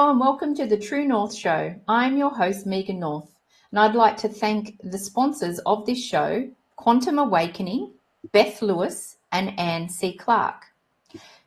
Hello and welcome to the True North Show. I'm your host, Megan North, and I'd like to thank the sponsors of this show, Quantum Awakening, Beth Lewis, and Anne C. Clark.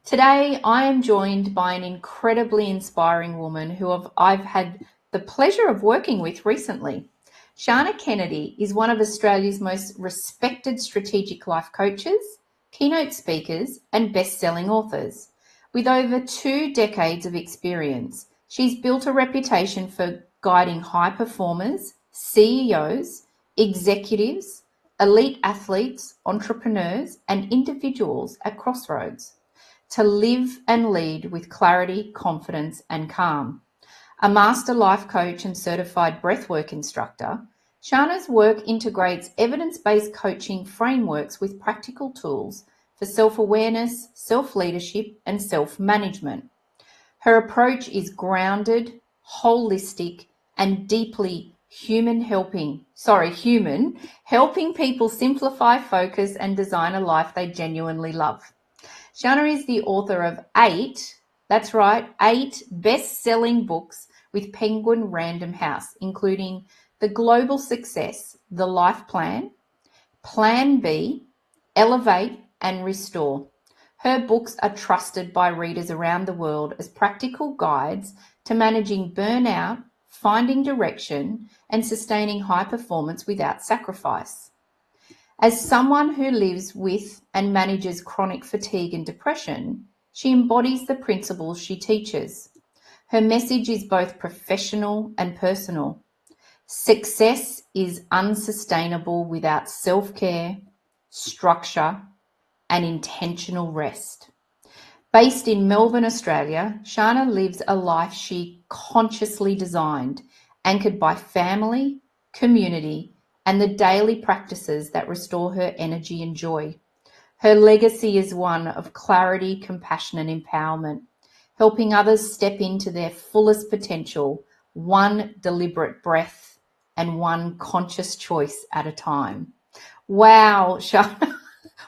Today, I am joined by an incredibly inspiring woman who I've had the pleasure of working with recently. Shannah Kennedy is one of Australia's most respected strategic life coaches, keynote speakers, and best-selling authors. With over 2 decades of experience, she's built a reputation for guiding high performers, CEOs, executives, elite athletes, entrepreneurs, and individuals at crossroads to live and lead with clarity, confidence, and calm. A master life coach and certified breathwork instructor, Shannah's work integrates evidence-based coaching frameworks with practical tools for self-awareness, self-leadership, and self-management. Her approach is grounded, holistic, and deeply human, helping people simplify, focus, and design a life they genuinely love. Shannah is the author of 8 best-selling books with Penguin Random House, including The Global Success, The Life Plan, Plan B, Elevate, and Restore. Her books are trusted by readers around the world as practical guides to managing burnout, finding direction, and sustaining high performance without sacrifice. As someone who lives with and manages chronic fatigue and depression, she embodies the principles she teaches. Her message is both professional and personal. Success is unsustainable without self-care, structure, and intentional rest. Based in Melbourne, Australia, Shannah lives a life she consciously designed, anchored by family, community, and the daily practices that restore her energy and joy. Her legacy is one of clarity, compassion, and empowerment, helping others step into their fullest potential, one deliberate breath and one conscious choice at a time. Wow, Shannah.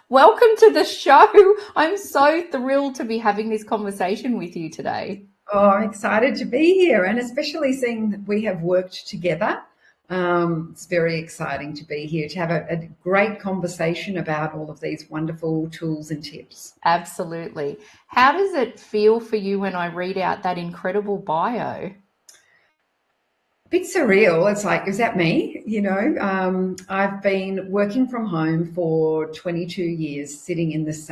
Welcome to the show. I'm so thrilled to be having this conversation with you today. Oh, I'm excited to be here, and especially seeing that we have worked together. It's very exciting to be here to have a great conversation about all of these wonderful tools and tips. Absolutely. How does it feel for you when I read out that incredible bio? Bit surreal. It's like, is that me? I've been working from home for 22 years, sitting in this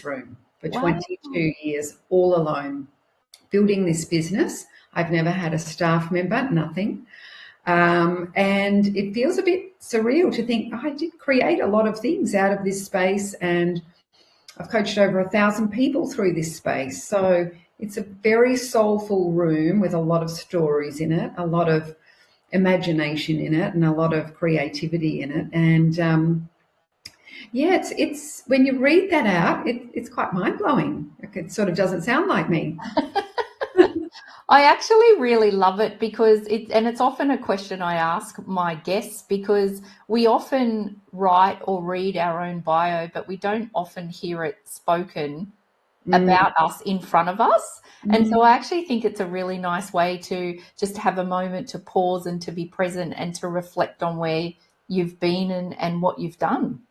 room for Wow. 22 years, all alone, building this business. I've never had a staff member, nothing. And it feels a bit surreal to think I did create a lot of things out of this space, and I've coached over 1,000 people through this space. So it's a very soulful room with a lot of stories in it, a lot of imagination in it, and a lot of creativity in it. And it's when you read that out, it's quite mind-blowing. It sort of doesn't sound like me. I actually really love it because it's often a question I ask my guests, because we often write or read our own bio, but we don't often hear it spoken about us in front of us. And so I actually think it's a really nice way to just have a moment to pause and to be present and to reflect on where you've been and what you've done.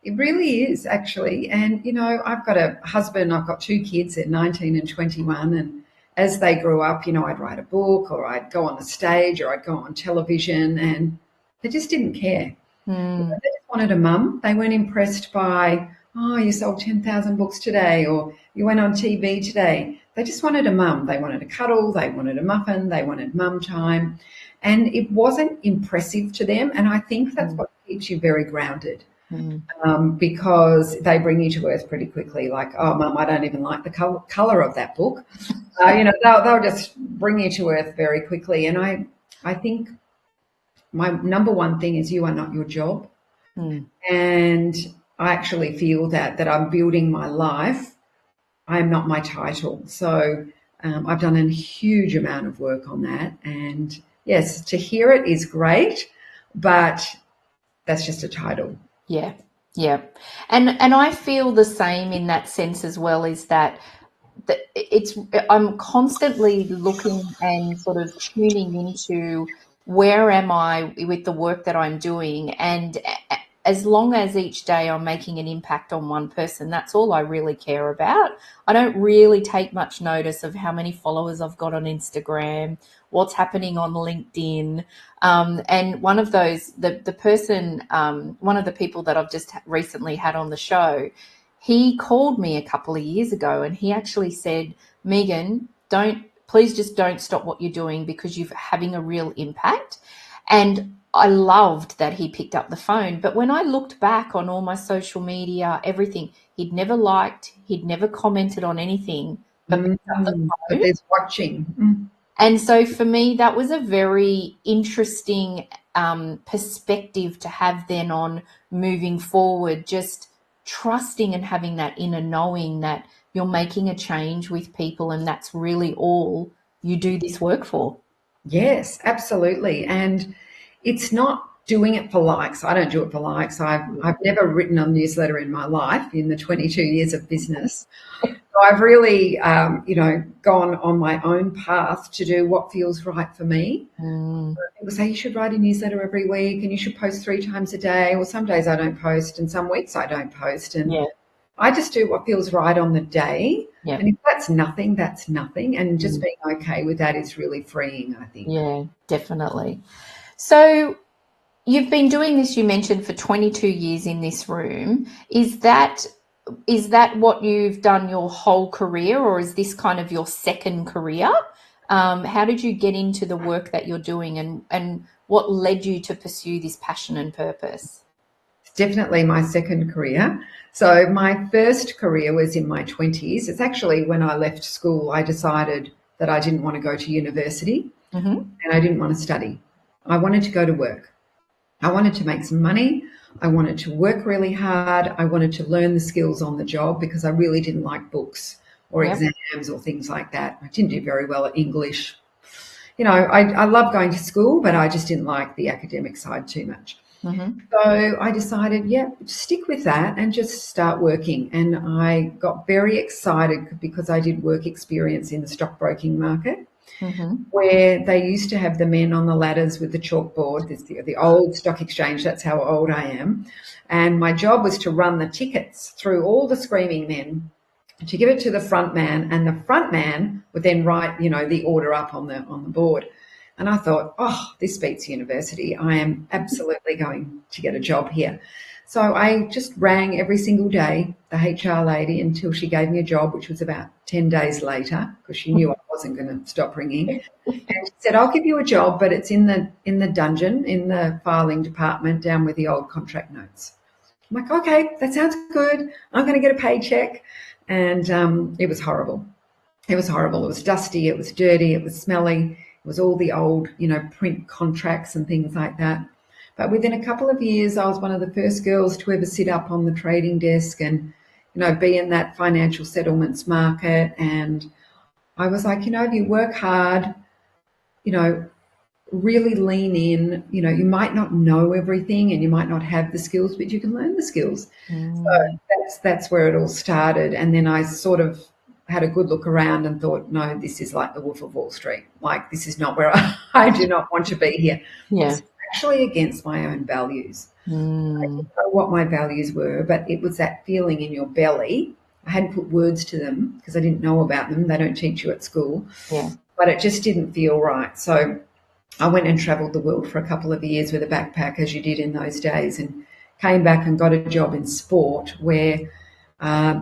It really is, actually. And, I've got a husband, I've got 2 kids, they're 19 and 21. And as they grew up, I'd write a book, or I'd go on the stage, or I'd go on television, and they just didn't care. They just wanted a mum. They weren't impressed by, oh, you sold 10,000 books today, or you went on TV today. They just wanted a mum. They wanted a cuddle. They wanted a muffin. They wanted mum time. And it wasn't impressive to them. And I think that's what keeps you very grounded. Because they bring you to earth pretty quickly. Like, oh, Mum, I don't even like the color of that book. They'll just bring you to earth very quickly. And I think my number one thing is you are not your job. And I actually feel that I'm building my life. I am not my title. So I've done a huge amount of work on that. And yes, to hear it is great, but that's just a title. Yeah. And I feel the same in that sense as well, is that I'm constantly looking and sort of tuning into where am I with the work that I'm doing, and as long as each day I'm making an impact on one person, that's all I really care about. I don't really take much notice of how many followers I've got on Instagram, what's happening on LinkedIn. And one of those, the person, one of the people that I've just recently had on the show, he called me a couple of years ago and he actually said, Megan, please just don't stop what you're doing because you're having a real impact. And I loved that he picked up the phone. But when I looked back on all my social media, everything, he'd never liked, he'd never commented on anything, but picked up the But phone. there's watching. And so for me, that was a very interesting perspective to have then on moving forward, just trusting and having that inner knowing that you're making a change with people, and that's really all you do this work for. Yes, absolutely. And it's not doing it for likes. I don't do it for likes. I've never written a newsletter in my life in the 22 years of business. So I've really, gone on my own path to do what feels right for me. People say you should write a newsletter every week and you should post 3 times a day. Well, some days I don't post and some weeks I don't post. And Yeah. I just do what feels right on the day. Yeah. And if that's nothing, that's nothing. And just being okay with that is really freeing, I think. Yeah, definitely. So you've been doing this, you mentioned, for 22 years in this room. Is that what you've done your whole career, or is this kind of your second career? How did you get into the work that you're doing, and what led you to pursue this passion and purpose? It's definitely my second career. So my first career was in my 20s. It's actually when I left school, I decided that I didn't want to go to university and I didn't want to study. I wanted to go to work. I wanted to make some money. I wanted to work really hard. I wanted to learn the skills on the job because I really didn't like books or exams or things like that. I didn't do very well at English. You know, I love going to school, but I just didn't like the academic side too much. So I decided, stick with that and just start working. And I got very excited because I did work experience in the stockbroking market. Where they used to have the men on the ladders with the chalkboard, the old stock exchange, that's how old I am. And my job was to run the tickets through all the screaming men to give it to the front man, and the front man would then write, the order up on the board. And I thought, this beats university. I am absolutely going to get a job here. So I just rang every single day, the HR lady, until she gave me a job, which was about 10 days later, because she knew I wasn't going to stop ringing. And she said, I'll give you a job, but it's in the dungeon, in the filing department, down with the old contract notes. I'm like, okay, that sounds good. I'm going to get a paycheck. And it was horrible. It was horrible. It was dusty. It was dirty. It was smelly. It was all the old, print contracts and things like that. But within a couple of years, I was one of the first girls to ever sit up on the trading desk and, be in that financial settlements market. And I was like, if you work hard, really lean in, you might not know everything and you might not have the skills, but you can learn the skills. So that's where it all started. And then I sort of had a good look around and thought, no, this is like the Wolf of Wall Street. Like, this is not where I do not want to be here. Yeah. It's actually against my own values. I didn't know what my values were, but it was that feeling in your belly. I hadn't put words to them because I didn't know about them. They don't teach you at school. Yeah. But it just didn't feel right. So I went and travelled the world for a couple of years with a backpack, as you did in those days, and came back and got a job in sport where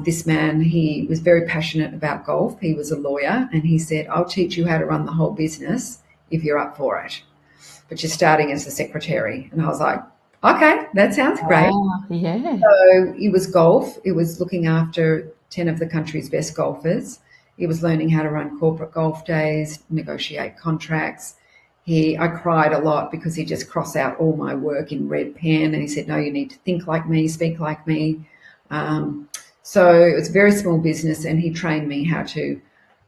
this man, he was very passionate about golf. He was a lawyer, and he said, I'll teach you how to run the whole business if you're up for it. But you're starting as a secretary. And I was like, okay, that sounds great. Yeah. So it was golf. It was looking after 10 of the country's best golfers. It was learning how to run corporate golf days, negotiate contracts. I cried a lot because he just crossed out all my work in red pen, and he said, no, you need to think like me, speak like me. So it was a very small business, and he trained me how to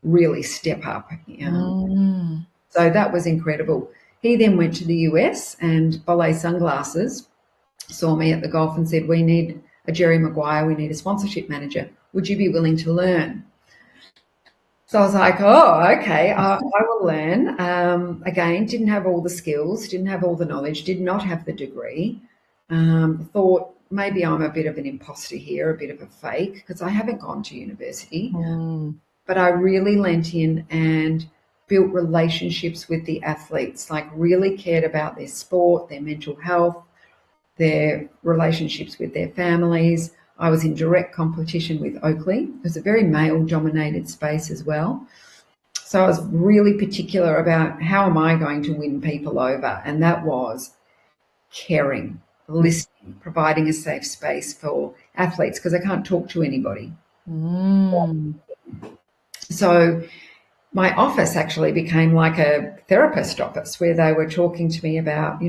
really step up. So that was incredible. He then went to the US, and Ballet Sunglasses saw me at the golf and said, we need a Jerry Maguire, we need a sponsorship manager. Would you be willing to learn? So I was like, oh, okay, I will learn. Again, didn't have all the skills, didn't have all the knowledge, did not have the degree. Thought maybe I'm a bit of an imposter here, a bit of a fake, because I haven't gone to university. But I really lent in and built relationships with the athletes, like really cared about their sport, their mental health, their relationships with their families. I was in direct competition with Oakley. It was a very male-dominated space as well. So I was really particular about how am I going to win people over, and that was caring, listening, providing a safe space for athletes because I can't talk to anybody. So my office actually became like a therapist office where they were talking to me about,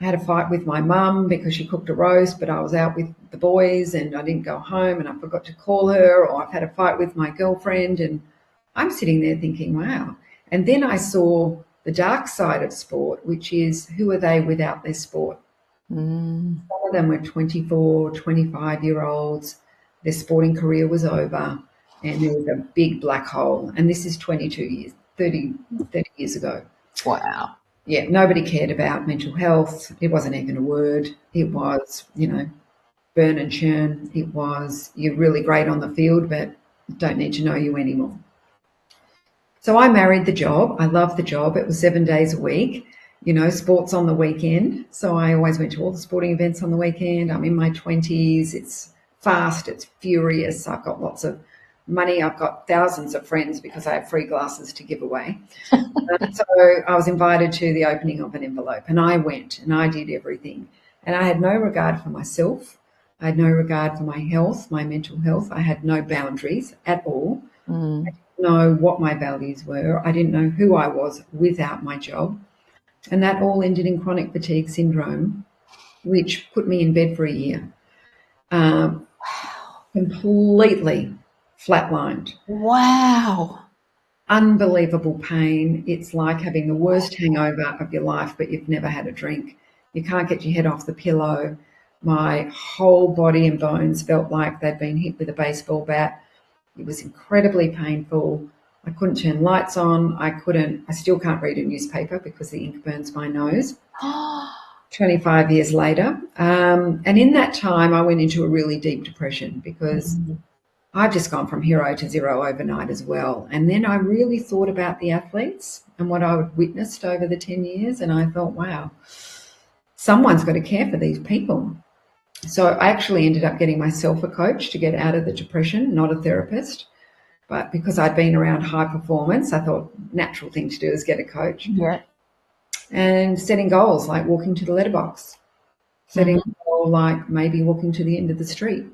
I had a fight with my mum because she cooked a roast, but I was out with the boys and I didn't go home and I forgot to call her, or I've had a fight with my girlfriend, and I'm sitting there thinking, wow. And then I saw the dark side of sport, which is who are they without their sport? Some of them were 24, 25-year-olds. Their sporting career was over and there was a big black hole. And this is 22 years, 30 years ago. Wow. Yeah, nobody cared about mental health. It wasn't even a word. It was, burn and churn. It was, you're really great on the field, but don't need to know you anymore. So I married the job. I loved the job. It was 7 days a week, sports on the weekend. So I always went to all the sporting events on the weekend. I'm in my 20s. It's fast. It's furious. I've got lots of money. I've got thousands of friends because I have free glasses to give away. So I was invited to the opening of an envelope and I went and I did everything. And I had no regard for myself. I had no regard for my health, my mental health. I had no boundaries at all. I didn't know what my values were. I didn't know who I was without my job. And that all ended in chronic fatigue syndrome, which put me in bed for a year. Completely flatlined. Wow. Unbelievable pain. It's like having the worst hangover of your life, but you've never had a drink. You can't get your head off the pillow. My whole body and bones felt like they'd been hit with a baseball bat. It was incredibly painful. I couldn't turn lights on. I still can't read a newspaper because the ink burns my nose. 25 years later. And in that time, I went into a really deep depression because I've just gone from hero to zero overnight as well. And then I really thought about the athletes and what I had witnessed over the 10 years. And I thought, wow, someone's got to care for these people. So I actually ended up getting myself a coach to get out of the depression, not a therapist. But because I'd been around high performance, I thought natural thing to do is get a coach. Yeah. And setting goals like walking to the letterbox, setting a goal like maybe walking to the end of the street.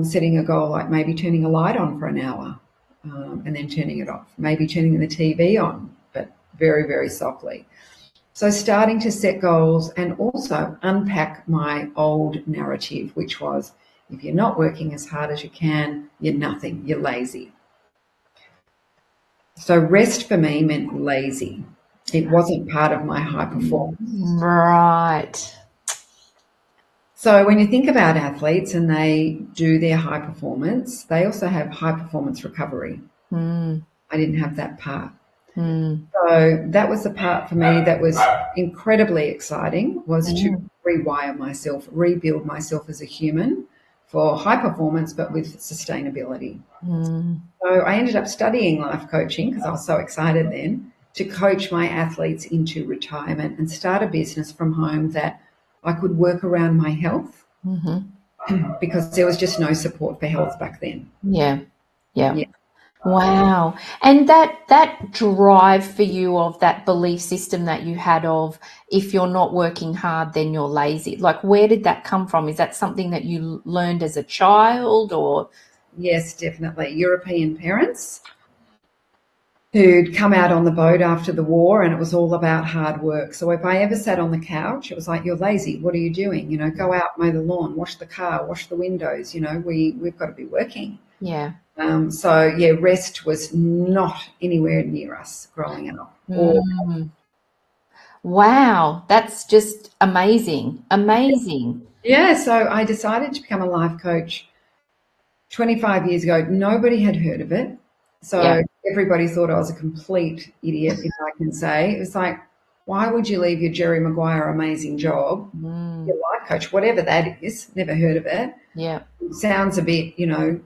Setting a goal like maybe turning a light on for an hour and then turning it off, maybe turning the TV on, but very, very softly. So starting to set goals and also unpack my old narrative, which was if you're not working as hard as you can, you're nothing, you're lazy. So rest for me meant lazy. It wasn't part of my high performance. Right. So when you think about athletes and they do their high performance, they also have high performance recovery. I didn't have that part. So that was the part for me that was incredibly exciting, was to rewire myself, rebuild myself as a human for high performance, but with sustainability. So I ended up studying life coaching because I was so excited then to coach my athletes into retirement and start a business from home that I could work around my health because there was just no support for health back then. Yeah. Wow. And that drive for you of that belief system that you had of if you're not working hard, then you're lazy. Like, where did that come from? Is that something that you learned as a child or? Yes, definitely. European parents who'd come out on the boat after the war and it was all about hard work. So if I ever sat on the couch, it was like, you're lazy. What are you doing? Go out, mow the lawn, wash the car, wash the windows. We've got to be working. Yeah. Rest was not anywhere near us growing up. Wow, that's just amazing. Amazing. Yeah, so I decided to become a life coach 25 years ago. Nobody had heard of it. So everybody thought I was a complete idiot, if I can say. It was like, why would you leave your Jerry Maguire amazing job, your life coach, whatever that is, never heard of it. Yeah. It sounds a bit,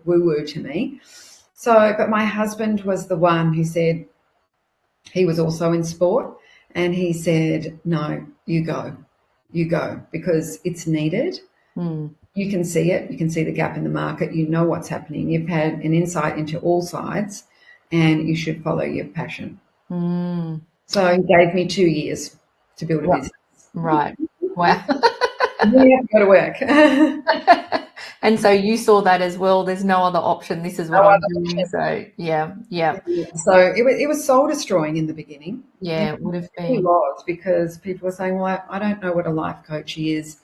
woo-woo to me. So, but my husband was the one who said, he was also in sport, and he said, no, you go, because it's needed. You can see it. You can see the gap in the market. You know what's happening. You've had an insight into all sides, and you should follow your passion. So he gave me 2 years to build a business. Right. Wow. You have to go to work. And so you saw that as well. There's no other option. This is what I'm doing. So yeah. So it was soul destroying in the beginning. Yeah, it would have been. It was, because people were saying, well, I don't know what a life coach is.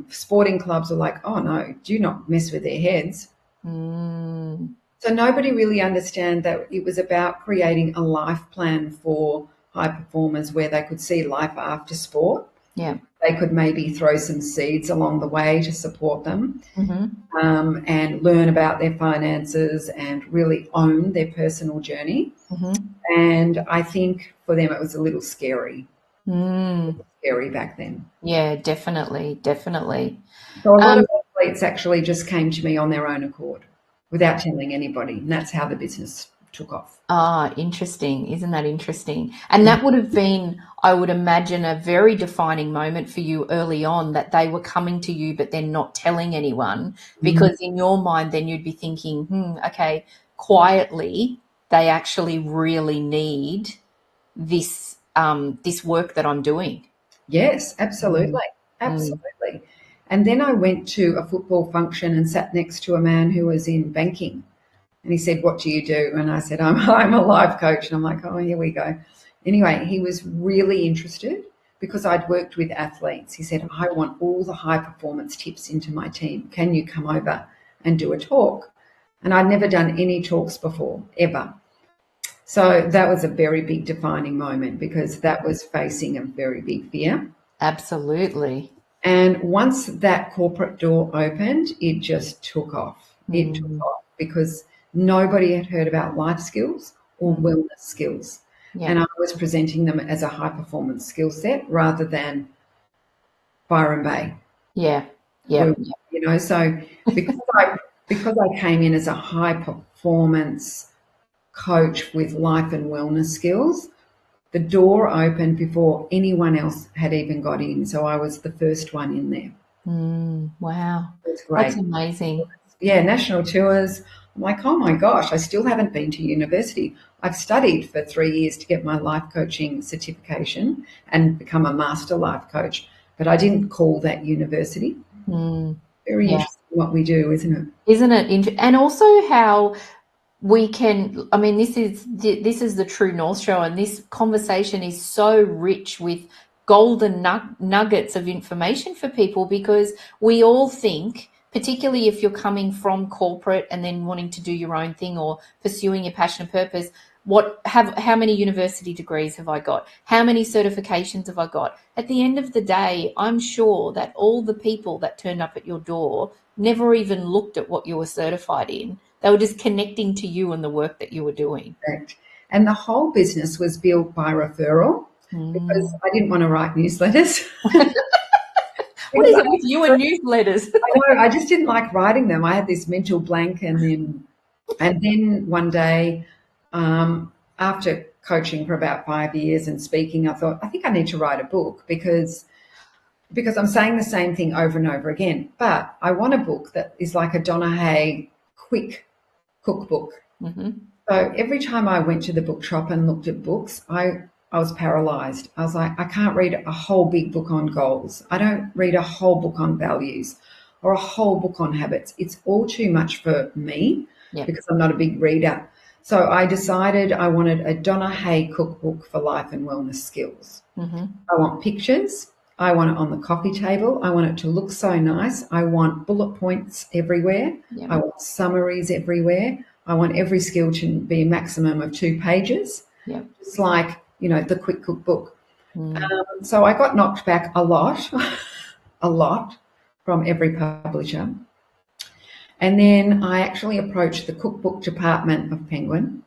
Sporting clubs are like, oh no, do not mess with their heads. So nobody really understand that it was about creating a life plan for high performers where they could see life after sport. Yeah. They could maybe throw some seeds along the way to support them, and learn about their finances and really own their personal journey. And I think for them it was a little scary. Scary back then. Yeah, definitely. So a lot of athletes actually just came to me on their own accord without telling anybody, and that's how the business took off. Ah, interesting. Isn't that interesting? And that would have been, I would imagine, a very defining moment for you early on, that they were coming to you but they're not telling anyone, because in your mind then you'd be thinking, okay, quietly they actually really need this this work that I'm doing. Yes, absolutely. Absolutely. And then I went to a football function and sat next to a man who was in banking. And he said, what do you do? And I said, I'm a life coach. And I'm like, oh, here we go. Anyway, he was really interested because I'd worked with athletes. He said, I want all the high performance tips into my team. Can you come over and do a talk? And I'd never done any talks before, ever. So that was a very big defining moment, because that was facing a very big fear. Absolutely. And once that corporate door opened, it just took off. It took off because nobody had heard about life skills or wellness skills. And I was presenting them as a high performance skill set rather than Byron Bay. Yeah. So because I came in as a high performance coach with life and wellness skills, the door opened before anyone else had even got in. So I was the first one in there. Wow. That's great. That's amazing. Yeah, national tours. I'm like, oh my gosh, I still haven't been to university. I've studied for 3 years to get my life coaching certification and become a master life coach, but I didn't call that university. Very interesting what we do, isn't it? Isn't it? And also how we can, I mean, this is the True North Show, and this conversation is so rich with golden nuggets of information for people, because we all think, particularly if you're coming from corporate and then wanting to do your own thing or pursuing your passion and purpose, how many university degrees have I got? How many certifications have I got? At the end of the day, I'm sure that all the people that turned up at your door never even looked at what you were certified in. They were just connecting to you and the work that you were doing. Correct. And the whole business was built by referral, because I didn't want to write newsletters. What is it with you and newsletters? I know, I just didn't like writing them. I had this mental blank, and then one day, after coaching for about 5 years and speaking, I thought, I think I need to write a book, because I'm saying the same thing over and over again. But I want a book that is like a Donna Hay quick cookbook. So every time I went to the bookshop and looked at books, I was paralyzed. I was like, I can't read a whole big book on goals. I don't read a whole book on values or a whole book on habits. It's all too much for me because I'm not a big reader. So I decided I wanted a Donna Hay cookbook for life and wellness skills. I want pictures. I want it on the coffee table. I want it to look so nice. I want bullet points everywhere. I want summaries everywhere. I want every skill to be a maximum of 2 pages. It's like, the quick cookbook. So I got knocked back a lot from every publisher. And then I actually approached the cookbook department of Penguin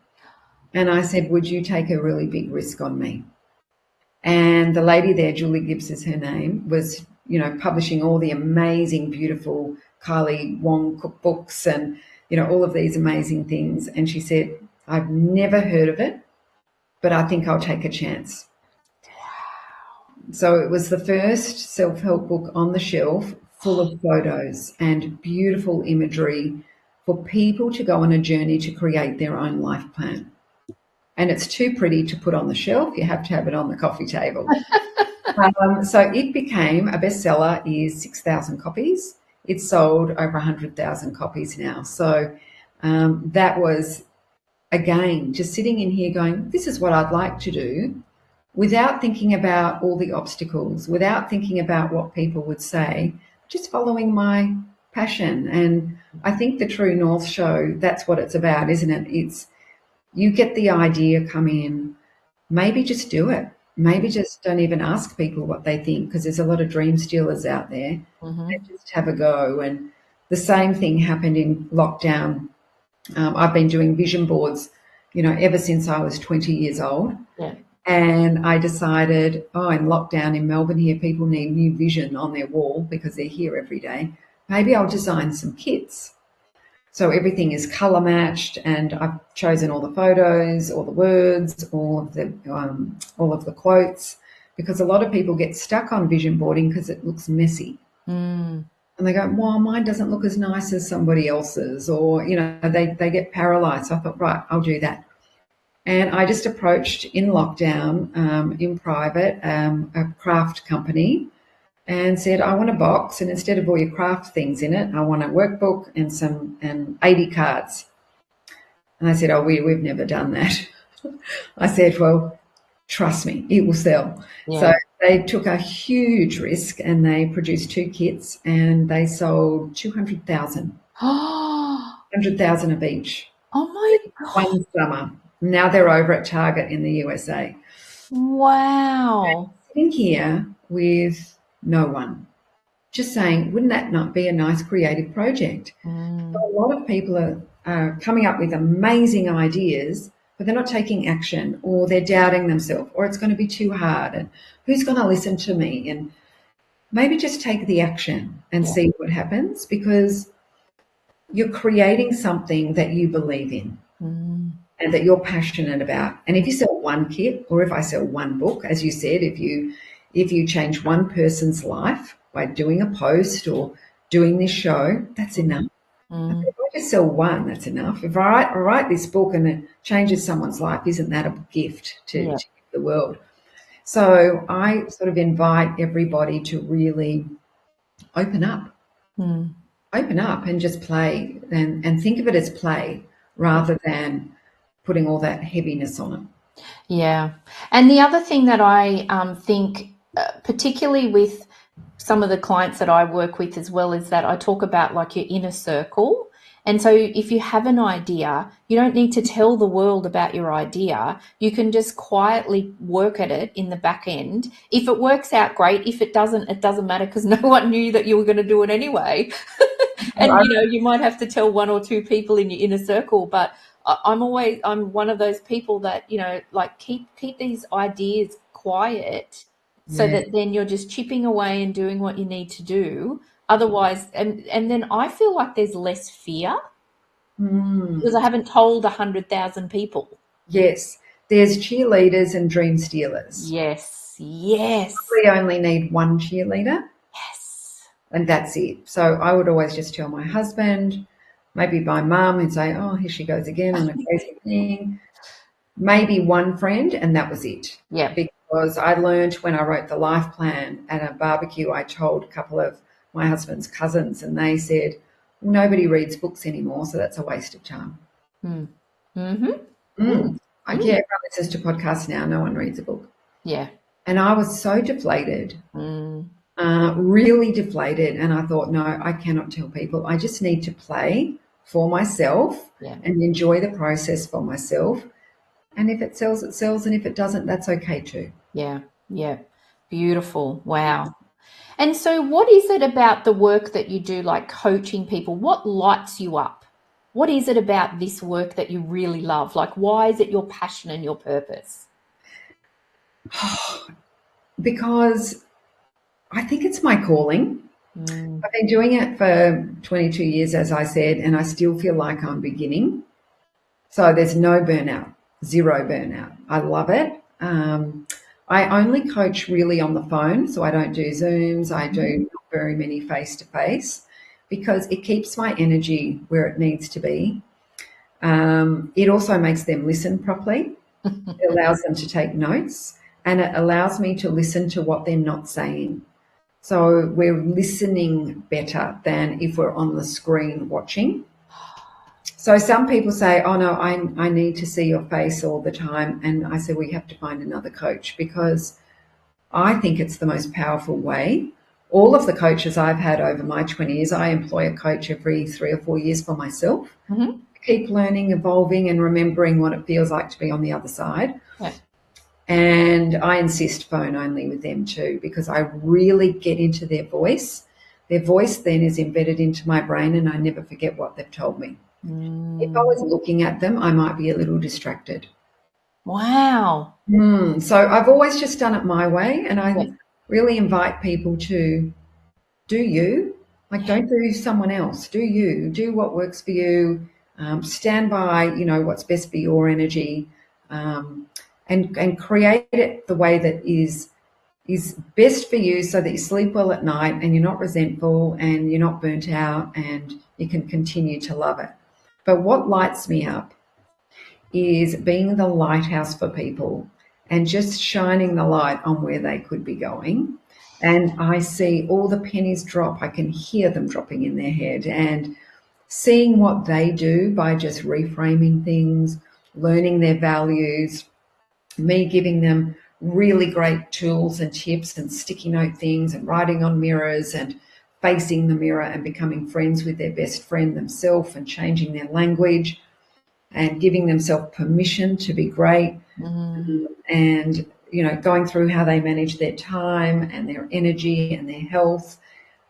and I said, would you take a really big risk on me? And the lady there, Julie Gibbs is her name, was, publishing all the amazing, beautiful Kylie Wong cookbooks and, all of these amazing things. And she said, I've never heard of it, but I think I'll take a chance. So it was the first self-help book on the shelf full of photos and beautiful imagery for people to go on a journey to create their own life plan. And it's too pretty to put on the shelf. You have to have it on the coffee table. So it became a bestseller, is 6,000 copies. It's sold over 100,000 copies now. So that was, again, just sitting in here going, this is what I'd like to do, without thinking about all the obstacles, without thinking about what people would say, just following my passion. And I think the True North show, that's what it's about, isn't it? It's, you get the idea, come in, maybe just do it. Maybe just don't even ask people what they think, because there's a lot of dream stealers out there. And just have a go. And the same thing happened in lockdown. I've been doing vision boards, ever since I was 20 years old. Yeah. And I decided, in lockdown in Melbourne here, people need new vision on their wall because they're here every day. Maybe I'll design some kits. So everything is colour matched, and I've chosen all the photos, all the words, all of the quotes, because a lot of people get stuck on vision boarding because it looks messy. And they go, well, mine doesn't look as nice as somebody else's, or, they get paralysed. So I thought, right, I'll do that. And I just approached in lockdown, in private, a craft company, and said, I want a box, and instead of all your craft things in it, I want a workbook and 80 cards. And I said, we've never done that. I said, well, trust me, it will sell. Yeah. So they took a huge risk and they produced 2 kits and they sold 200,000. 100,000 of each. Oh my God. One summer. Now they're over at Target in the USA. Wow. Sitting here with no one, just saying, wouldn't that not be a nice creative project? So a lot of people are coming up with amazing ideas, but they're not taking action, or they're doubting themselves, or it's going to be too hard, and who's going to listen to me? And maybe just take the action and see what happens, because you're creating something that you believe in and that you're passionate about. And if you sell one kit, or if I sell one book, as you said, if you change one person's life by doing a post or doing this show, that's enough. If I just sell one, that's enough. If I write this book and it changes someone's life, isn't that a gift to the world? So I sort of invite everybody to really open up. Open up and just play, and think of it as play rather than putting all that heaviness on it. Yeah. And the other thing that I think, particularly with some of the clients that I work with as well, is that I talk about like your inner circle. And so if you have an idea, you don't need to tell the world about your idea. You can just quietly work at it in the back end. If it works out, great. If it doesn't, it doesn't matter, because no one knew that you were going to do it anyway. And, you might have to tell 1 or 2 people in your inner circle, but I'm one of those people that, like keep these ideas quiet, so that then you're just chipping away and doing what you need to do. Otherwise, and then I feel like there's less fear because I haven't told 100,000 people. Yes, there's cheerleaders and dream stealers. Yes. We only need one cheerleader. Yes. And that's it. So I would always just tell my husband, maybe my mum, and say, oh, here she goes again on a crazy thing. Maybe one friend, and that was it. Yeah. Because I learned when I wrote the life plan at a barbecue, I told a couple of my husband's cousins, and they said, well, nobody reads books anymore, so that's a waste of time. Everyone listens to podcasts now. No one reads a book. Yeah. And I was so deflated, really deflated. And I thought, no, I cannot tell people. I just need to play for myself and enjoy the process for myself. And if it sells, it sells. And if it doesn't, that's okay too. Yeah. Yeah. Beautiful. Wow. And so what is it about the work that you do, like coaching people? What lights you up? What is it about this work that you really love? Like, why is it your passion and your purpose? Because I think it's my calling. I've been doing it for 22 years, as I said, and I still feel like I'm beginning. So there's no burnout, zero burnout. I love it. I only coach really on the phone, so I don't do Zooms. I do not very many face-to-face because it keeps my energy where it needs to be. It also makes them listen properly. It allows them to take notes, and it allows me to listen to what they're not saying. So we're listening better than if we're on the screen watching. So some people say, oh, no, I need to see your face all the time. And I say, we have to find another coach, because I think it's the most powerful way. All of the coaches I've had over my 20 years, I employ a coach every 3 or 4 years for myself. Keep learning, evolving, and remembering what it feels like to be on the other side. Yeah. And I insist phone only with them too, because I really get into their voice. Their voice then is embedded into my brain, and I never forget what they've told me. If I was looking at them, I might be a little distracted. Wow. So I've always just done it my way, and I really invite people to do you. Like, don't do someone else. Do you. Do what works for you. Stand by, what's best for your energy, and create it the way that is best for you, so that you sleep well at night and you're not resentful and you're not burnt out, and you can continue to love it. But what lights me up is being the lighthouse for people and just shining the light on where they could be going. And I see all the pennies drop. I can hear them dropping in their head, and seeing what they do by just reframing things, learning their values, me giving them really great tools and tips and sticky note things and writing on mirrors and facing the mirror and becoming friends with their best friend themselves and changing their language and giving themselves permission to be great, and, going through how they manage their time and their energy and their health,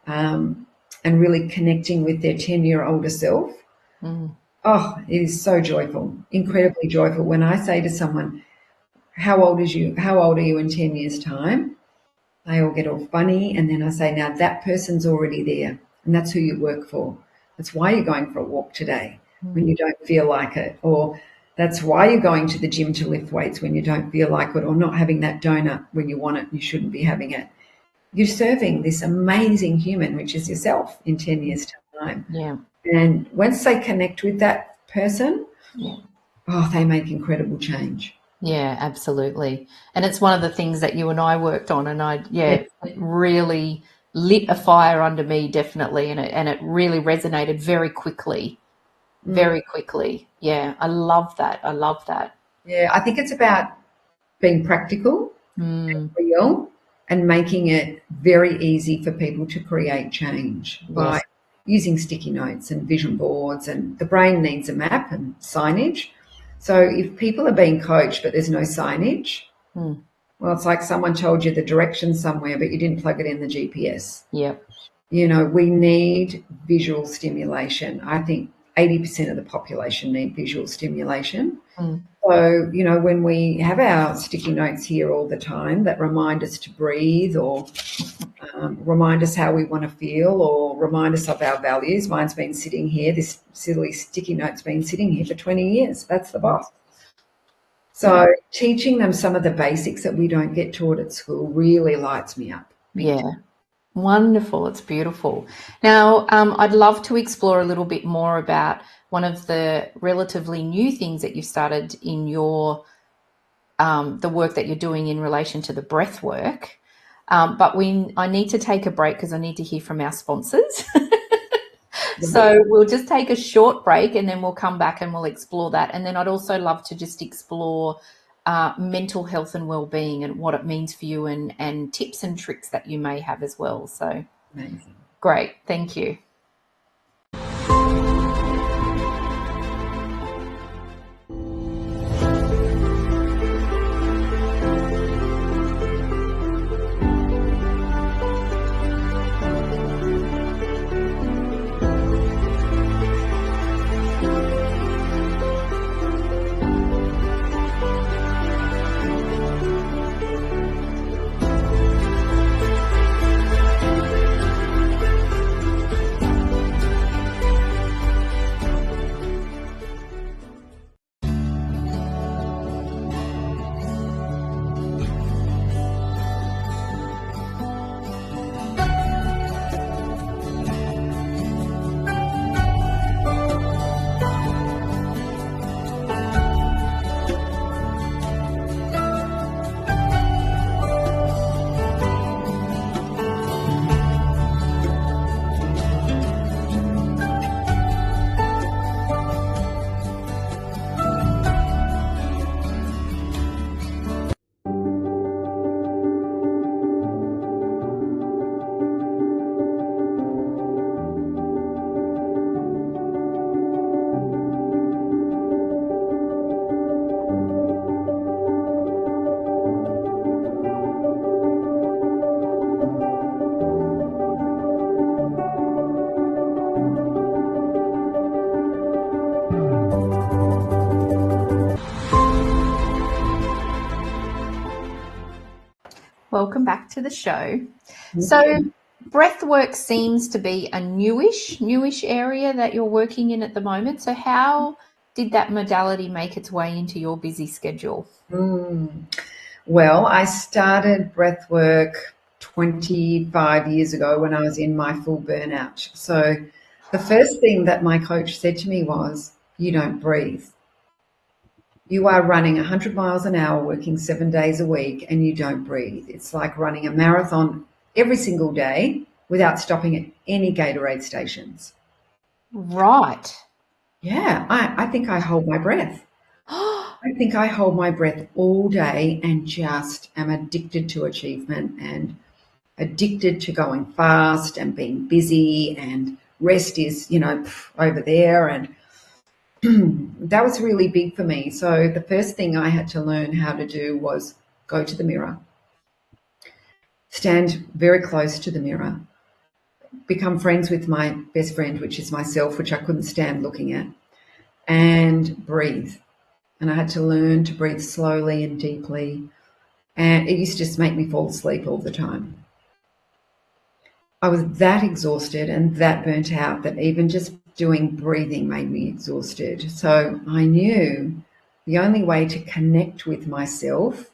and really connecting with their 10-year older self. Oh, it is so joyful, incredibly joyful. When I say to someone, how old are you in 10 years' time? They all get all funny, and then I say, now that person's already there, and that's who you work for. That's why you're going for a walk today when you don't feel like it, or that's why you're going to the gym to lift weights when you don't feel like it, or not having that donut when you want it and you shouldn't be having it. You're serving this amazing human, which is yourself, in 10 years' time. Yeah. And once they connect with that person, they make incredible change. Yeah, absolutely. And it's one of the things that you and I worked on, and it really lit a fire under me, definitely, and it really resonated very quickly. Very quickly. Yeah, I love that. Yeah, I think it's about being practical and real, and making it very easy for people to create change by using sticky notes and vision boards, and the brain needs a map and signage. So if people are being coached but there's no signage, well, it's like someone told you the direction somewhere but you didn't plug it in the GPS. Yep. We need visual stimulation. I think 80% of the population need visual stimulation. So, when we have our sticky notes here all the time that remind us to breathe, or remind us how we want to feel, or remind us of our values. Mine's been sitting here. This silly sticky note's been sitting here for 20 years. That's the boss. So teaching them some of the basics that we don't get taught at school really lights me up. Yeah. Wonderful. It's beautiful. Now, I'd love to explore a little bit more about one of the relatively new things that you've started in your the work that you're doing in relation to the breath work. But I need to take a break because I need to hear from our sponsors. So we'll just take a short break, and then we'll come back and we'll explore that. And then I'd also love to just explore mental health and well-being and what it means for you, and tips and tricks that you may have as well. So Amazing. Great. Thank you. welcome back to the show. So breath work seems to be a newish area that you're working in at the moment. So how did that modality make its way into your busy schedule? Well, I started breath work 25 years ago when I was in my full burnout. So the first thing that my coach said to me was, you don't breathe. You are running 100 miles an hour, working 7 days a week, and you don't breathe. It's like running a marathon every single day without stopping at any Gatorade stations. Right. Yeah, I think I hold my breath. I think I hold my breath all day and just am addicted to achievement and addicted to going fast and being busy, and rest is, over there. And that was really big for me. So the first thing I had to learn how to do was go to the mirror, stand very close to the mirror, become friends with my best friend, which is myself, which I couldn't stand looking at, and breathe. And I had to learn to breathe slowly and deeply. And it used to just make me fall asleep all the time. I was that exhausted and that burnt out that even just doing breathing made me exhausted. So I knew the only way to connect with myself,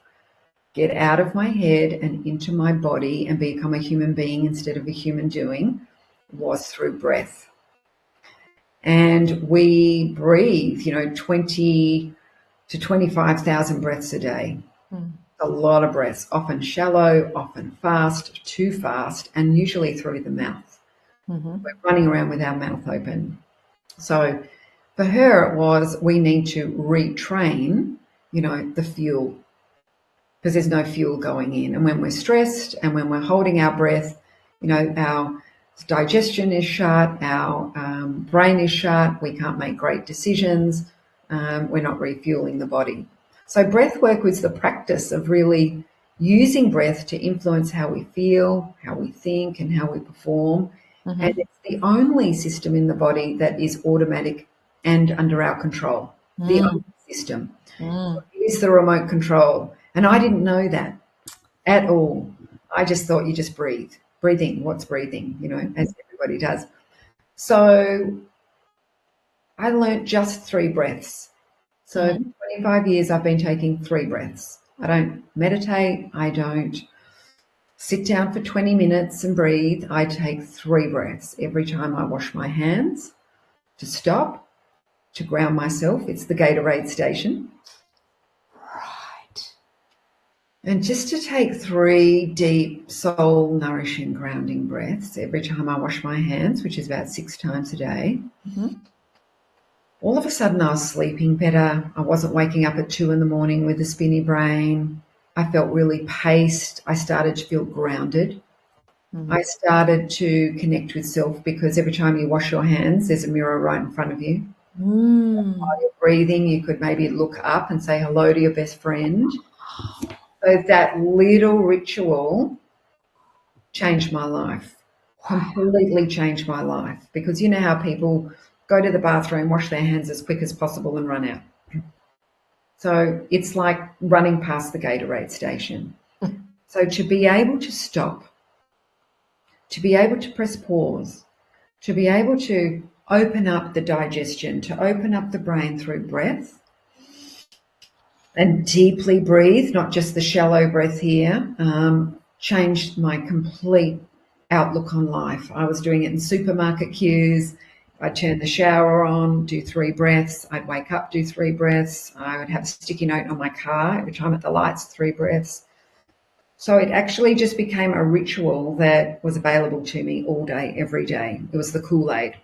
get out of my head and into my body and become a human being instead of a human doing, was through breath. And we breathe, 20 to 25,000 breaths a day. A lot of breaths, often shallow, often fast, too fast, and usually through the mouth. We're running around with our mouth open. So for her, it was, we need to retrain, the fuel, because there's no fuel going in. And when we're stressed and when we're holding our breath, our digestion is shut, our brain is shut, we can't make great decisions, we're not refueling the body. So breath work was the practice of really using breath to influence how we feel, how we think, and how we perform. And it's the only system in the body that is automatic and under our control. The only system. It is the remote control. And I didn't know that at all. I just thought you just breathe. Breathing, what's breathing, as everybody does. So I learnt just 3 breaths. So for 25 years, I've been taking 3 breaths. I don't meditate. I don't sit down for 20 minutes and breathe. I take 3 breaths every time I wash my hands, to stop, to ground myself. It's the Gatorade station. Right. And just to take 3 deep, soul-nourishing, grounding breaths every time I wash my hands, which is about 6 times a day. All of a sudden I was sleeping better. I wasn't waking up at 2 a.m. with a spinny brain. I felt really paced. I started to feel grounded. I started to connect with self, because every time you wash your hands, there's a mirror right in front of you. While you're breathing, you could maybe look up and say hello to your best friend. So that little ritual changed my life, completely changed my life, because you know how people go to the bathroom, wash their hands as quick as possible and run out. So it's like running past the Gatorade station. So to be able to stop, to be able to press pause, to be able to open up the digestion, to open up the brain through breath, and deeply breathe, not just the shallow breath here, changed my complete outlook on life. I was doing it in supermarket queues. I'd turn the shower on, do 3 breaths. I'd wake up, do 3 breaths. I would have a sticky note on my car every time at the lights, 3 breaths. So it actually just became a ritual that was available to me all day, every day. It was the Kool-Aid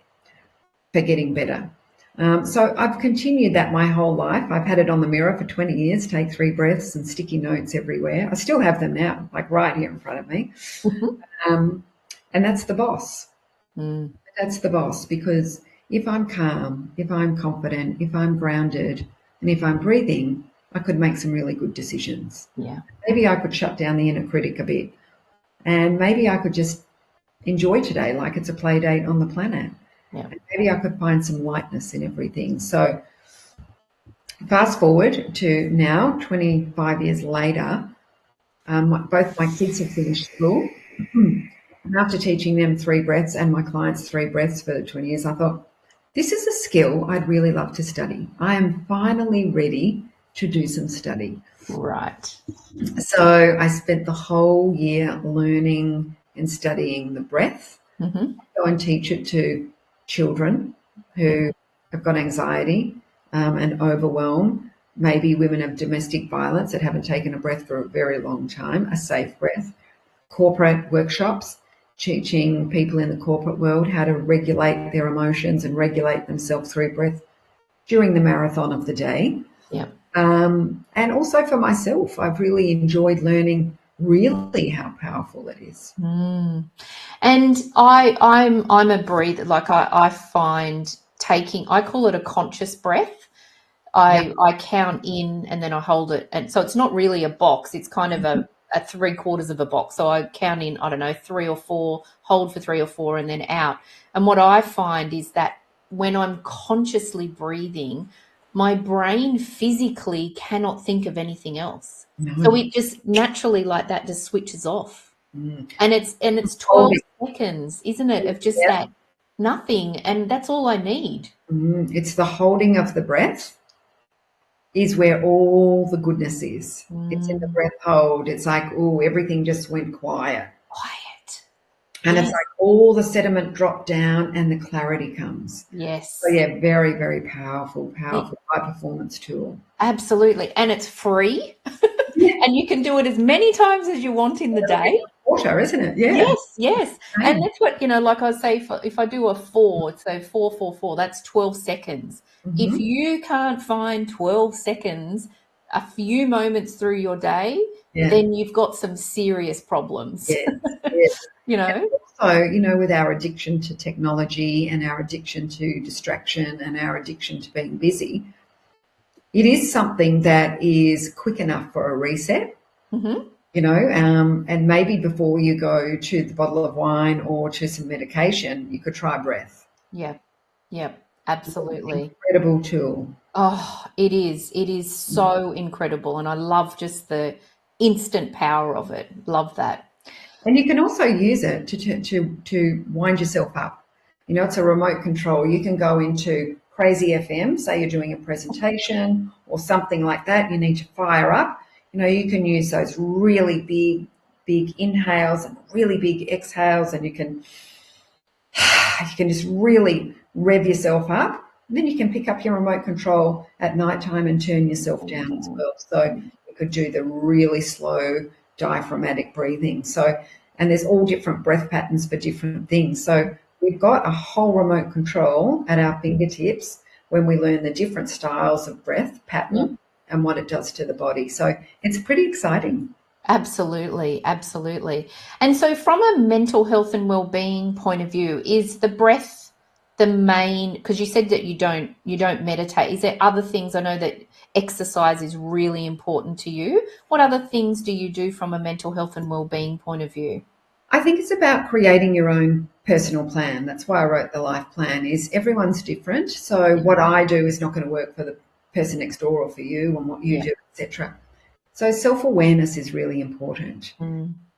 for getting better. So I've continued that my whole life. I've had it on the mirror for 20 years, take 3 breaths, and sticky notes everywhere. I still have them now, like right here in front of me. And that's the boss. That's the boss, because if I'm calm, if I'm confident, if I'm grounded, and if I'm breathing, I could make some really good decisions. Yeah. Maybe I could shut down the inner critic a bit, and maybe I could just enjoy today like it's a play date on the planet. Yeah. And maybe I could find some lightness in everything. So fast forward to now, 25 years later, Both my kids have finished school. And after teaching them 3 breaths and my clients 3 breaths for 20 years, I thought, this is a skill I'd really love to study. I am finally ready to do some study. Right. So I spent the whole year learning and studying the breath. Mm-hmm. Go and teach it to children who have got anxiety and overwhelm, maybe women of domestic violence that haven't taken a breath for a very long time, a safe breath. Corporate workshops, teaching people in the corporate world how to regulate their emotions and regulate themselves through breath during the marathon of the day. Yeah. And also for myself, I've really enjoyed learning really how powerful it is. Mm. And I'm a breather. Like I find I call it a conscious breath. I count in and then I hold it. And so it's not really a box. It's kind of a 3/4 of a box. So I count in, I don't know, 3 or 4, hold for 3 or 4 and then out. And what I find is that when I'm consciously breathing, my brain physically cannot think of anything else. No. So it just naturally like that just switches off. Mm. And it's 12 seconds, isn't it, of just that nothing. And that's all I need. It's the holding of the breath is where all the goodness is. It's in the breath hold. It's like, oh, everything just went quiet. And it's like all the sediment dropped down and the clarity comes. Yes. So yeah, very, very powerful high performance tool. Absolutely. And it's free. And you can do it as many times as you want in the day. Water, isn't it? Yeah. Yes. And that's what, like I say, if I do a 4, so 4, 4, 4, that's 12 seconds. If you can't find 12 seconds, a few moments through your day, then you've got some serious problems. Yes. And also, with our addiction to technology and our addiction to distraction and our addiction to being busy, it is something that is quick enough for a reset, and maybe before you go to the bottle of wine or to some medication, you could try breath. Yeah, absolutely. Incredible tool. Oh, it is. It is so incredible. And I love just the instant power of it. Love that. And you can also use it to wind yourself up. It's a remote control. You can go into Crazy FM, say you're doing a presentation or something like that. You need to fire up. You can use those really big inhales and really big exhales, and you can just really rev yourself up. And then you can pick up your remote control at nighttime and turn yourself down as well. So you could do the really slow diaphragmatic breathing. And there's all different breath patterns for different things. So we've got a whole remote control at our fingertips when we learn the different styles of breath pattern and what it does to the body. So it's pretty exciting. Absolutely. And so from a mental health and well-being point of view, is the breath the main, because you said that you don't meditate. Is there other things? I know that exercise is really important to you. What other things do you do from a mental health and well-being point of view? I think it's about creating your own personal plan. That's why I wrote the life plan. Is everyone's different. So what I do is not going to work for the person next door or for you and what you do, etc. So self-awareness is really important.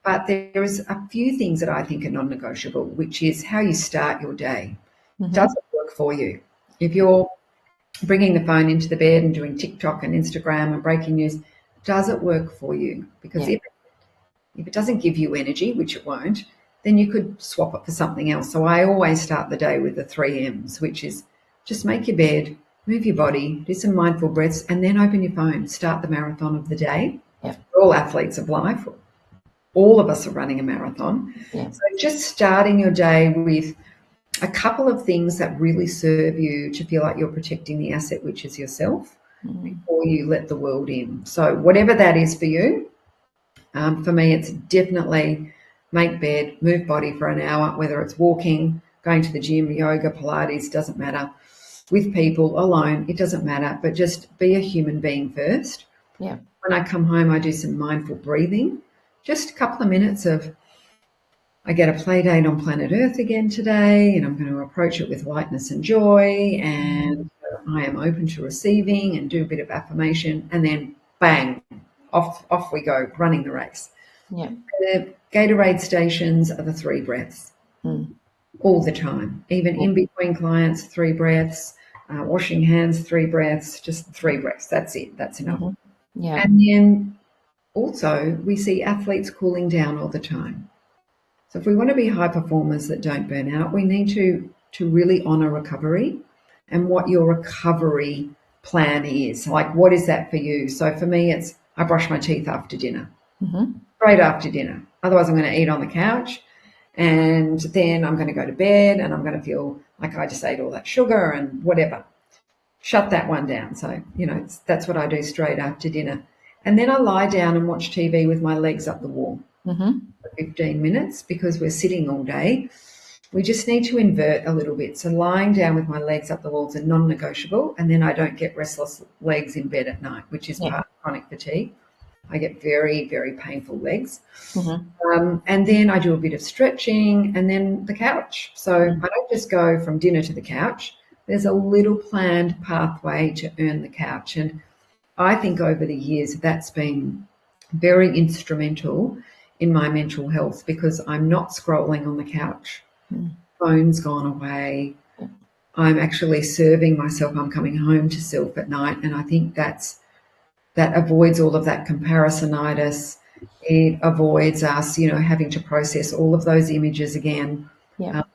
But there is a few things that I think are non-negotiable, which is how you start your day. Does it work for you? If you're bringing the phone into the bed and doing TikTok and Instagram and breaking news, does it work for you? Because if it doesn't give you energy, which it won't, then you could swap it for something else. So I always start the day with the 3 M's, which is just make your bed, move your body, do some mindful breaths, and then open your phone. Start the marathon of the day. We're all athletes of life. All of us are running a marathon. So just starting your day with a couple of things that really serve you to feel like you're protecting the asset, which is yourself, before you let the world in. So whatever that is for you, for me, it's definitely make bed, move body for an hour, whether it's walking, going to the gym, yoga, Pilates, doesn't matter. With people, alone, it doesn't matter, but just be a human being first. When I come home, I do some mindful breathing, just a couple of minutes of, I get a play date on planet Earth again today, and I'm going to approach it with lightness and joy, and I am open to receiving, and do a bit of affirmation, and then bang, off we go, running the race. Yeah. The Gatorade stations are the 3 breaths all the time, even in between clients, 3 breaths, washing hands, 3 breaths, just 3 breaths. That's it. That's enough. Yeah. And then also we see athletes cooling down all the time. So if we want to be high performers that don't burn out, we need to really honor recovery and what your recovery plan is. Like, what is that for you? So for me, it's I brush my teeth after dinner, straight after dinner. Otherwise, I'm going to eat on the couch, and then I'm going to go to bed, and I'm going to feel like I just ate all that sugar and whatever. Shut that one down. So, that's what I do straight after dinner. And then I lie down and watch TV with my legs up the wall. For 15 minutes because we're sitting all day. We just need to invert a little bit. So lying down with my legs up the walls are non-negotiable, and then I don't get restless legs in bed at night, which is part of chronic fatigue. I get very, very painful legs. And then I do a bit of stretching and then the couch. So I don't just go from dinner to the couch. There's a little planned pathway to earn the couch. And I think over the years that's been very instrumental in my mental health because I'm not scrolling on the couch. Phone's gone away. I'm actually serving myself. I'm coming home to self at night. And I think that avoids all of that comparisonitis. It avoids us, having to process all of those images again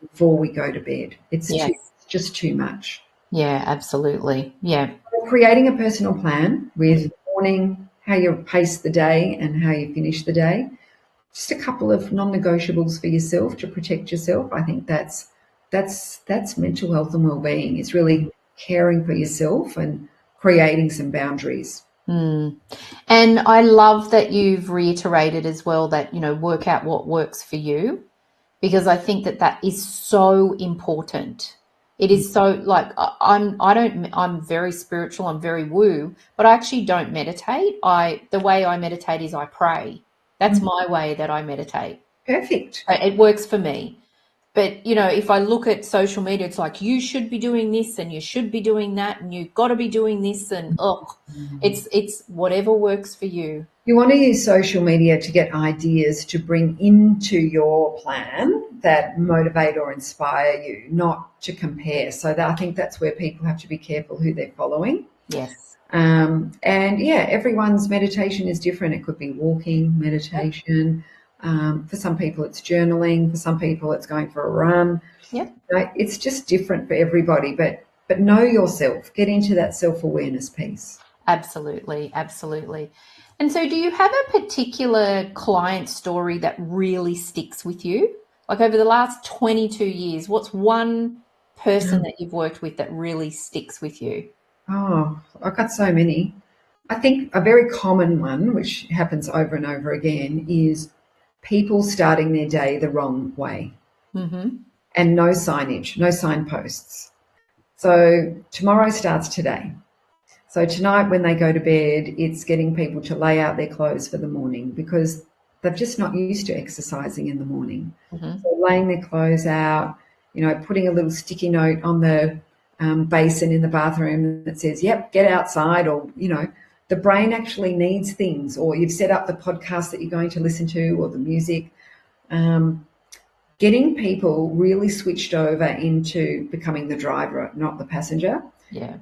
before we go to bed. It's just too much. Yeah, absolutely. Yeah. Creating a personal plan with morning, how you pace the day and how you finish the day. Just a couple of non-negotiables for yourself to protect yourself. I think that's mental health and well-being. It's really caring for yourself and creating some boundaries. And I love that you've reiterated as well that, work out what works for you, because I think that is so important. It is so, like, I'm very spiritual, I'm very woo, but I actually don't meditate. The way I meditate is I pray. That's my way that I meditate. Perfect. It works for me. But, if I look at social media, it's like, you should be doing this and you should be doing that and you've got to be doing this and, it's whatever works for you. You want to use social media to get ideas to bring into your plan that motivate or inspire you, not to compare. So I think that's where people have to be careful who they're following. Yes. Everyone's meditation is different. It could be walking meditation. For some people, it's journaling. For some people, it's going for a run. Yep. It's just different for everybody. But know yourself. Get into that self-awareness piece. Absolutely, absolutely. And so do you have a particular client story that really sticks with you? Like over the last 22 years, what's one person that you've worked with that really sticks with you? Oh, I've got so many. I think a very common one, which happens over and over again, is people starting their day the wrong way. And no signage, no signposts. So tomorrow starts today. So tonight when they go to bed, it's getting people to lay out their clothes for the morning because they're just not used to exercising in the morning. So laying their clothes out, putting a little sticky note on the basin in the bathroom that says, yep, get outside, or, the brain actually needs things, or you've set up the podcast that you're going to listen to or the music. Getting people really switched over into becoming the driver, not the passenger. Yeah.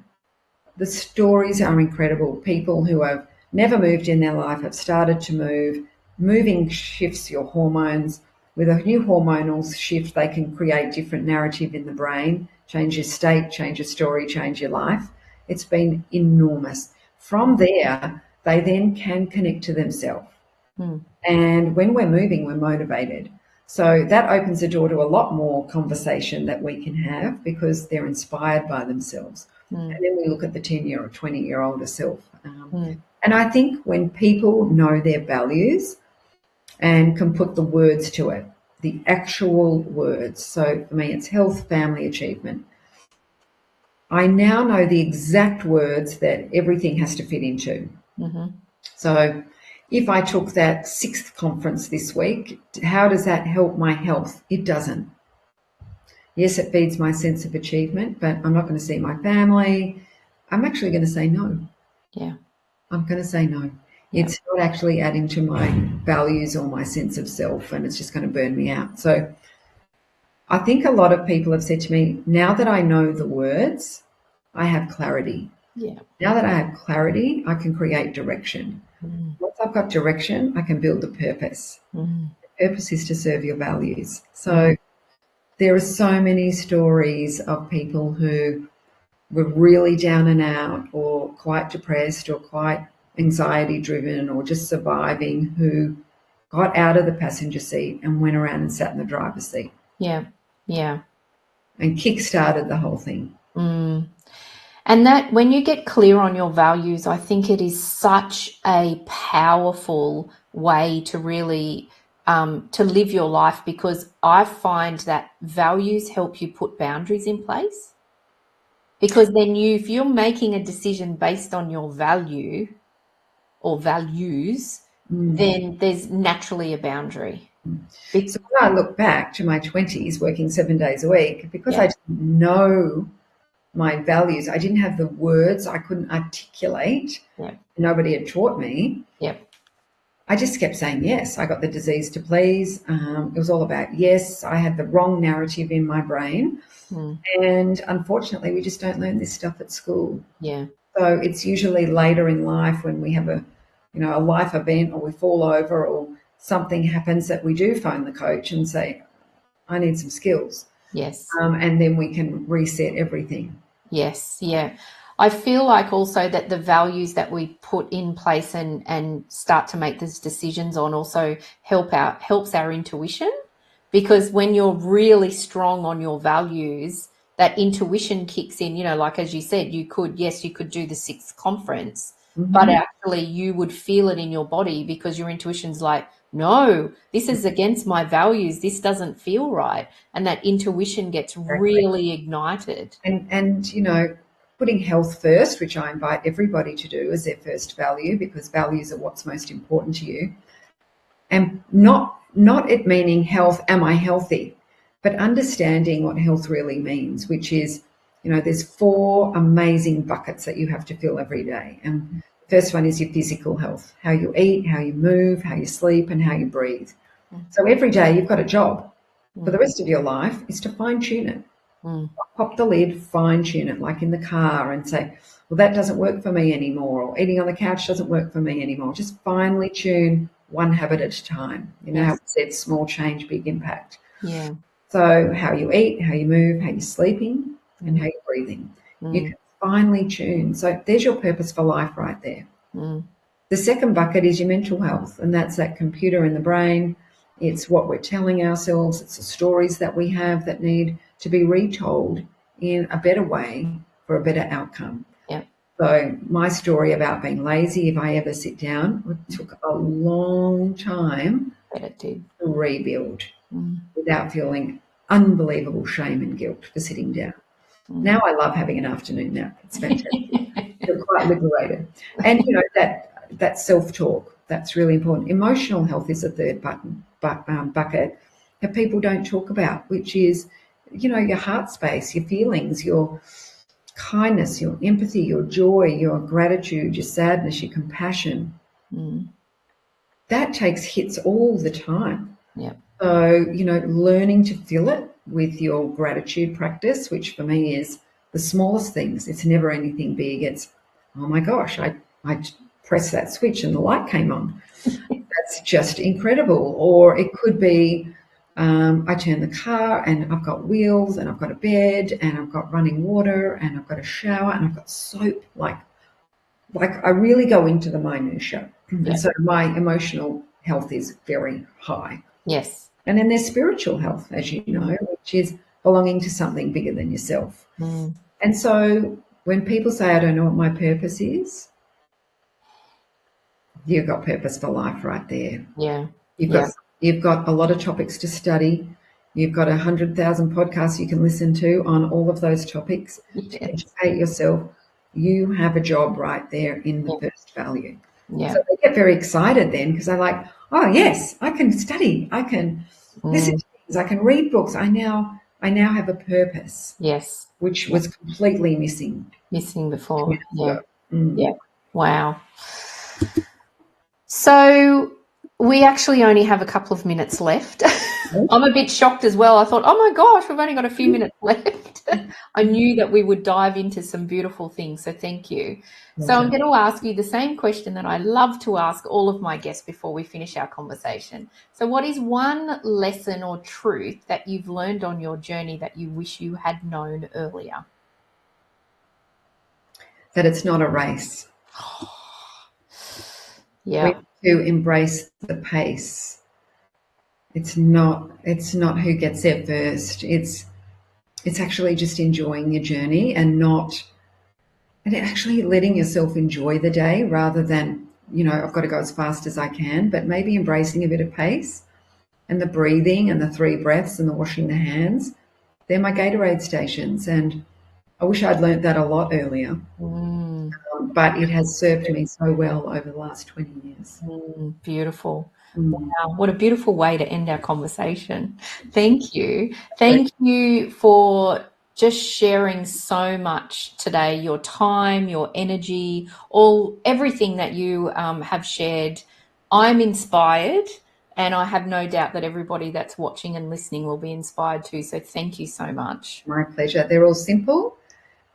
The stories are incredible. People who have never moved in their life have started to move. Moving shifts your hormones. With a new hormonal shift, they can create different narrative in the brain, change your state, change your story, change your life. It's been enormous. From there, they then can connect to themselves. And when we're moving, we're motivated. So that opens the door to a lot more conversation that we can have because they're inspired by themselves. And then we look at the 10-year or 20-year-older self. And I think when people know their values and can put the words to it, the actual words. So for me, it's health, family, achievement. I now know the exact words that everything has to fit into. So if I took that 6th conference this week, how does that help my health? It doesn't. Yes, it feeds my sense of achievement, but I'm not going to see my family. I'm actually going to say no. Yeah. I'm going to say no. Yeah. It's not actually adding to my values or my sense of self, and it's just going to burn me out. So I think a lot of people have said to me, now that I know the words, I have clarity. Yeah. Now that I have clarity, I can create direction. Once I've got direction, I can build a purpose. The purpose is to serve your values. So there are so many stories of people who were really down and out or quite depressed or quite anxiety driven or just surviving, who got out of the passenger seat and went around and sat in the driver's seat. Yeah. Yeah. And kick-started the whole thing. And that when you get clear on your values, I think it is such a powerful way to really to live your life, because I find that values help you put boundaries in place. Because then if you're making a decision based on your value or values, then there's naturally a boundary. So when I look back to my 20s working 7 days a week, because I didn't know my values, I didn't have the words, I couldn't articulate, nobody had taught me. I just kept saying yes. I got the disease to please. It was all about yes. I had the wrong narrative in my brain. And unfortunately, we just don't learn this stuff at school. So it's usually later in life when we have a life event, or we fall over, or something happens, that we do phone the coach and say, I need some skills. And then we can reset everything. I feel like also that the values that we put in place and start to make these decisions on also helps our intuition, because when you're really strong on your values, that intuition kicks in. Like as you said, you could do the 6th conference, but actually you would feel it in your body because your intuition's like, no, this is against my values. This doesn't feel right. And that intuition gets really ignited. And putting health first, which I invite everybody to do as their first value, because values are what's most important to you. And not it meaning health, am I healthy? But understanding what health really means, which is, there's 4 amazing buckets that you have to fill every day. And the first one is your physical health, how you eat, how you move, how you sleep, and how you breathe. So every day you've got a job. For the rest of your life is to fine-tune it. Pop the lid, fine-tune it, like in the car, and say, well, that doesn't work for me anymore, or eating on the couch doesn't work for me anymore. Just finely tune one habit at a time. How we said small change, big impact. So how you eat, how you move, how you're sleeping, and how you're breathing. You can finely tune. So there's your purpose for life right there. The second bucket is your mental health, and that's that computer in the brain. It's what we're telling ourselves. It's the stories that we have that need to be retold in a better way for a better outcome. So my story about being lazy, if I ever sit down, it took a long time to rebuild without feeling unbelievable shame and guilt for sitting down. Now I love having an afternoon nap. It's fantastic. Feel quite liberated. And, that self-talk, that's really important. Emotional health is the third bucket that people don't talk about, which is, your heart space, your feelings, your kindness, your empathy, your joy, your gratitude, your sadness, your compassion. That takes hits all the time. So, learning to fill it with your gratitude practice, which for me is the smallest things. It's never anything big. It's, oh my gosh, I pressed that switch and the light came on. That's just incredible. Or it could be, I turn the car and I've got wheels and I've got a bed and I've got running water and I've got a shower and I've got soap. Like I really go into the minutia. And so my emotional health is very high. And then there's spiritual health, as you know, which is belonging to something bigger than yourself. And so when people say, I don't know what my purpose is, you've got purpose for life right there. You've got a lot of topics to study. You've got 100,000 podcasts you can listen to on all of those topics to educate yourself. You have a job right there in the first value. So they get very excited then, because they're like, oh, yes, I can study. I can listen to things. I can read books. I now have a purpose. Which was completely missing before. Wow. So we actually only have a couple of minutes left. I'm a bit shocked as well. I thought, oh my gosh, we've only got a few minutes left. I knew that we would dive into some beautiful things, so thank you. So I'm going to ask you the same question that I love to ask all of my guests before we finish our conversation. So what is one lesson or truth that you've learned on your journey that you wish you had known earlier? That it's not a race. Yeah. We need to embrace the pace. It's not who gets there first. It's actually just enjoying your journey and actually letting yourself enjoy the day rather than, I've got to go as fast as I can, but maybe embracing a bit of pace and the breathing and the 3 breaths and the washing the hands. They're my Gatorade stations, and I wish I'd learnt that a lot earlier. But it has served me so well over the last 20 years. Beautiful. Wow, what a beautiful way to end our conversation. Thank you. Thank you for just sharing so much today, your time, your energy, everything that you have shared. I'm inspired, and I have no doubt that everybody that's watching and listening will be inspired too. So thank you so much. My pleasure. They're all simple,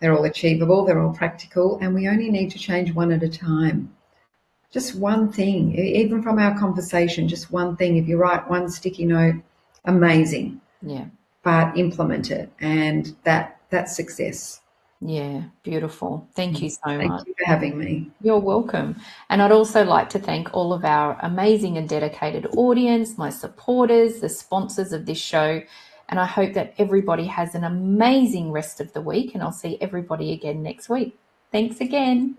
they're all achievable, they're all practical, and we only need to change one at a time. Just one thing, even from our conversation, just one thing. If you write one sticky note, amazing. Yeah. But implement it, and that's success. Yeah, beautiful. Thank you so much. Thank you for having me. You're welcome. And I'd also like to thank all of our amazing and dedicated audience, my supporters, the sponsors of this show. And I hope that everybody has an amazing rest of the week, and I'll see everybody again next week. Thanks again.